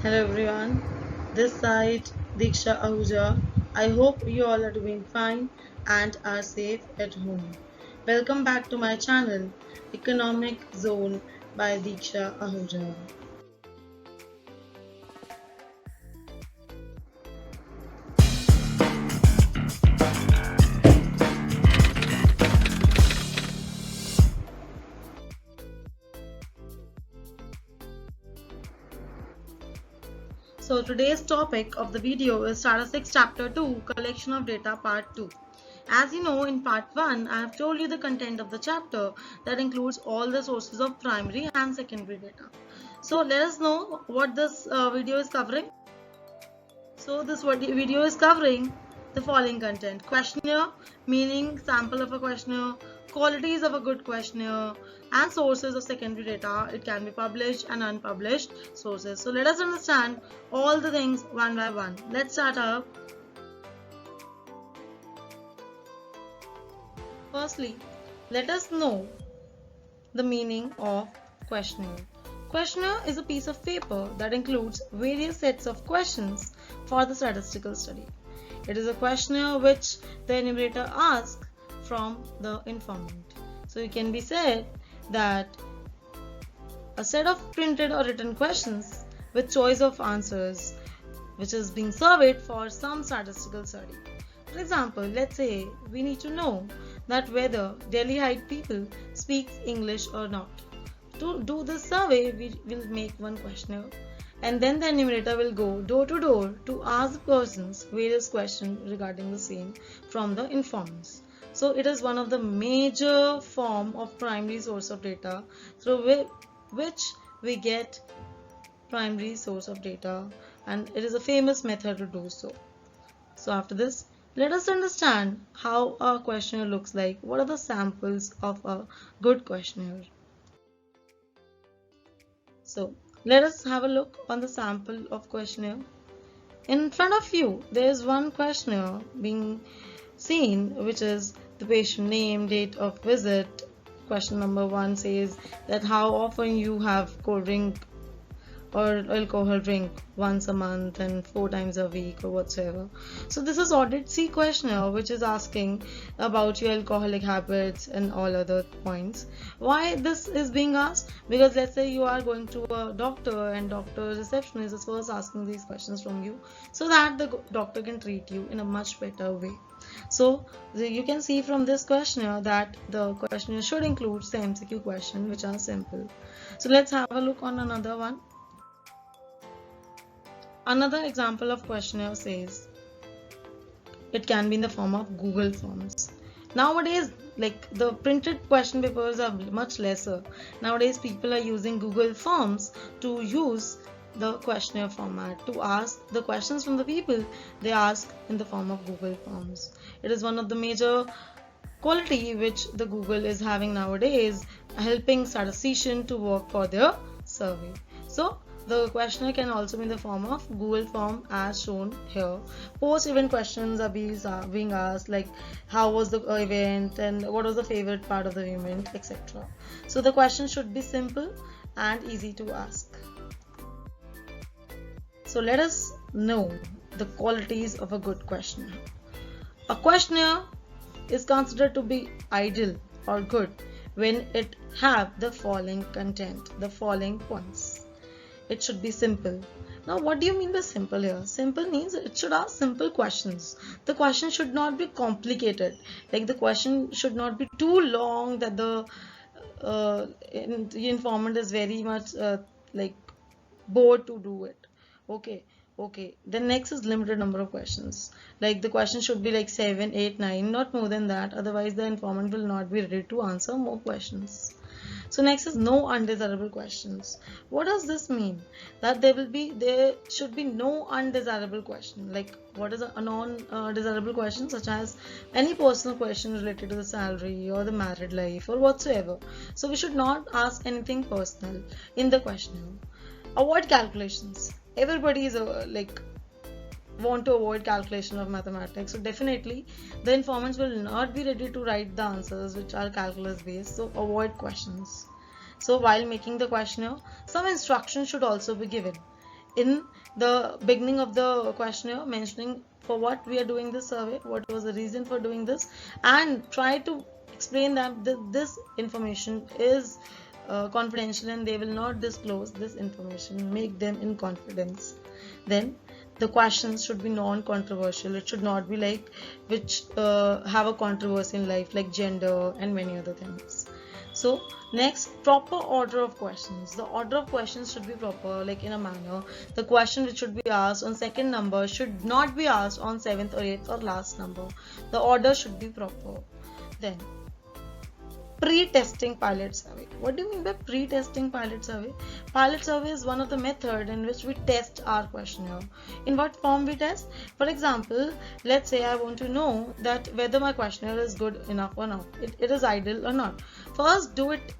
Hello everyone, this side Diksha Ahuja. I hope you all are doing fine and are safe at home. Welcome back to my channel, Economic Zone by Diksha Ahuja. So today's topic of the video is Statistics Chapter 2, Collection of Data Part 2. As you know, in Part 1, I have told you the content of the chapter that includes all the sources of primary and secondary data. So let us know what this video is covering. So this video is covering the following content: questionnaire, meaning, sample of a questionnaire, qualities of a good questionnaire, and sources of secondary data. It can be published and unpublished sources. So let us understand all the things one by one. Let's start up. Firstly, let us know the meaning of questionnaire. Questionnaire is a piece of paper that includes various sets of questions for the statistical study. It is a questionnaire which the enumerator asks from the informant. So it can be said that a set of printed or written questions with choice of answers which is being surveyed for some statistical study. For example, let's say we need to know that whether Delhi-height people speak English or not. To do this survey, we will make one questionnaire, and then the enumerator will go door to door to ask the persons various questions regarding the same from the informants. So it is one of the major form of primary source of data through which we get primary source of data, and it is a famous method to do so. So after this, let us understand how a questionnaire looks like. What are the samples of a good questionnaire? So let us have a look on the sample of questionnaire. In front of you, there is one questionnaire being seen, which is the patient name, date of visit. Question number 1 says that how often you have cold drink or alcohol drink, once a month and 4 times a week or whatsoever. So this is audit C questionnaire, which is asking about your alcoholic habits and all other points. Why this is being asked? Because let's say you are going to a doctor and doctor receptionist is first asking these questions from you so that the doctor can treat you in a much better way. So you can see from this questionnaire that the questionnaire should include the MCQ questions which are simple. So let's have a look on another one. Another example of questionnaire says it can be in the form of Google Forms. Nowadays, like the printed question papers are much lesser. Nowadays, people are using Google Forms to use the questionnaire format to ask the questions from the people they ask in the form of Google Forms. It is one of the major quality which the Google is having nowadays, helping statisticians to work for their survey. So the questionnaire can also be in the form of Google form as shown here. Post-event questions are being asked, like how was the event and what was the favorite part of the event, etc. So the question should be simple and easy to ask. So let us know the qualities of a good questionnaire. A questionnaire is considered to be ideal or good when it have the following content, the following points. It should be simple. Now, what do you mean by simple here? Simple means it should ask simple questions. The question should not be complicated. Like the question should not be too long that the informant is very much like bored to do it. Okay. Then next is limited number of questions. Like the question should be like 7, 8, 9, not more than that. Otherwise, the informant will not be ready to answer more questions. So next is no undesirable questions. What does this mean? That there should be no undesirable question. Like what is a non-desirable question, such as any personal question related to the salary or the married life or whatsoever. So we should not ask anything personal in the questionnaire. Avoid calculations. Everybody is like want to avoid calculation of mathematics, so definitely the informants will not be ready to write the answers which are calculus based, so avoid questions. So while making the questionnaire, some instructions should also be given. in the beginning of the questionnaire mentioning for what we are doing this survey, what was the reason for doing this, and try to explain that this information is confidential and they will not disclose this information, make them in confidence. Then the questions should be non-controversial. It should not be like which have a controversy in life, like gender and many other things. So next, proper order of questions. The order of questions should be proper, like in a manner. The question which should be asked on second number should not be asked on 7th or 8th or last number. The order should be proper. Then pre-testing pilot survey. What do you mean by pre-testing pilot survey? Pilot survey is one of the method in which we test our questionnaire. In what form we test? For example, let's say I want to know that whether my questionnaire is good enough or not. It is ideal or not. First, do it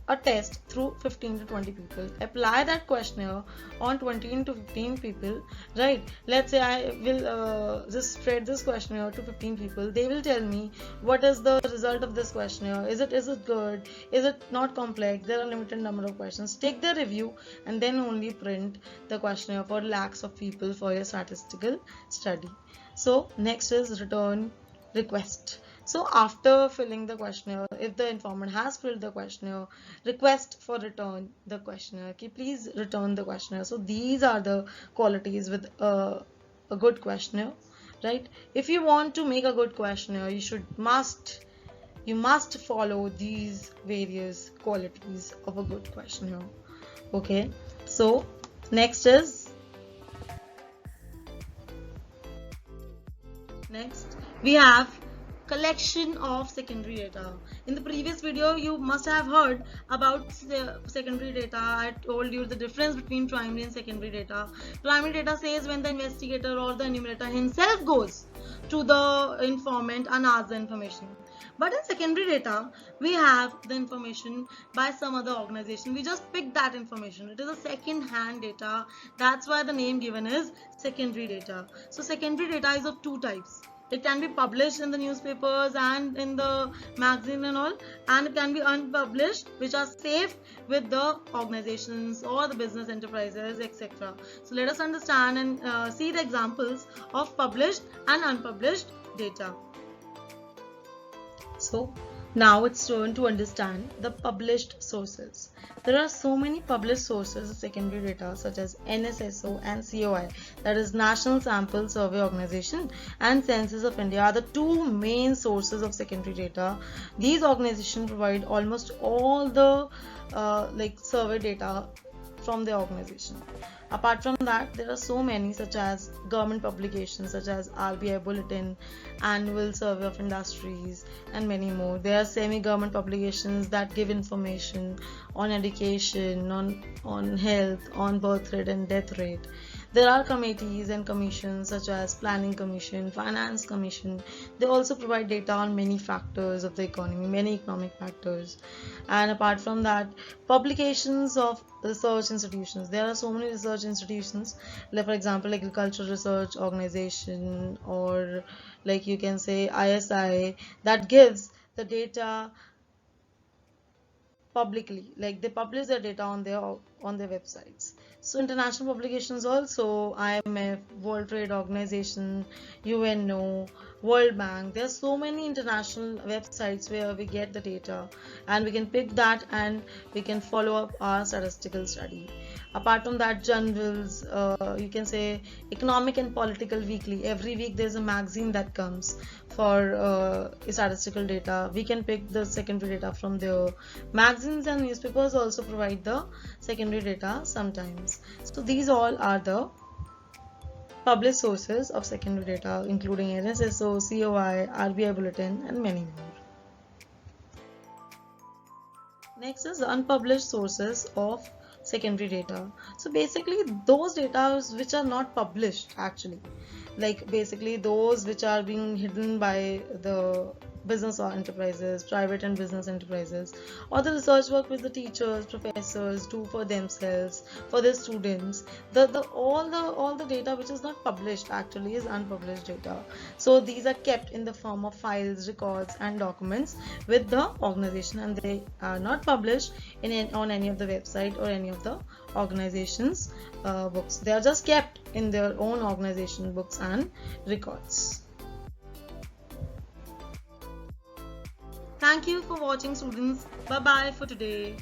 a test through 15 to 20 people. Apply that questionnaire on 20 to 15 people, right? Let's say I will just spread this questionnaire to 15 people. They will tell me what is the result of this questionnaire. Is it good? Is it not complex? There are limited number of questions. Take their review and then only print the questionnaire for lakhs of people for your statistical study. So next is return request. So after filling the questionnaire, if the informant has filled the questionnaire, request for return the questionnaire. Okay, please return the questionnaire. So these are the qualities with a good questionnaire, right? If you want to make a good questionnaire, you must follow these various qualities of a good questionnaire. Okay, so next we have collection of secondary data. In the previous video you must have heard about secondary data. I told you the difference between primary and secondary data. Primary data says when the investigator or the enumerator himself goes to the informant and asks the information. But in secondary data, we have the information by some other organization. We just pick that information. It is a second-hand data. That's why the name given is secondary data. So secondary data is of two types. It can be published in the newspapers and in the magazine and all, and it can be unpublished, which are safe with the organizations or the business enterprises, etc. So let us understand and see the examples of published and unpublished data. So now it's turn to understand the published sources. There are so many published sources of secondary data such as NSSO and COI, that is National Sample Survey Organization, and Census of India are the two main sources of secondary data. These organizations provide almost all the survey data from the organization. Apart from that, there are so many such as government publications such as RBI Bulletin, Annual Survey of Industries, and many more. There are semi-government publications that give information on education, on health, on birth rate and death rate. There are committees and commissions such as Planning Commission, Finance Commission. They also provide data on many factors of the economy, many economic factors. And apart from that, publications of research institutions. There are so many research institutions, like for example Agricultural Research Organization, or like you can say ISI, that gives the data publicly, like they publish their data on their websites. So international publications also, IMF, World Trade Organization, UNO, World Bank. There are so many international websites where we get the data and we can pick that and we can follow up our statistical study. Apart from that, journals, you can say Economic and Political Weekly. Every week there's a magazine that comes for statistical data. We can pick the secondary data from there. Magazines and newspapers also provide the secondary data sometimes. So these all are the published sources of secondary data, including NSSO, COI, RBI Bulletin, and many more. Next is unpublished sources of secondary data. So basically those data which are not published, actually, like basically those which are being hidden by the business or enterprises, private and business enterprises, or the research work which the teachers, professors do for themselves, for their students. All the data which is not published actually is unpublished data. So these are kept in the form of files, records, and documents with the organization, and they are not published on any of the website or any of the organizations books. They are just kept in their own organization books and records. Thank you for watching, students. Bye bye for today.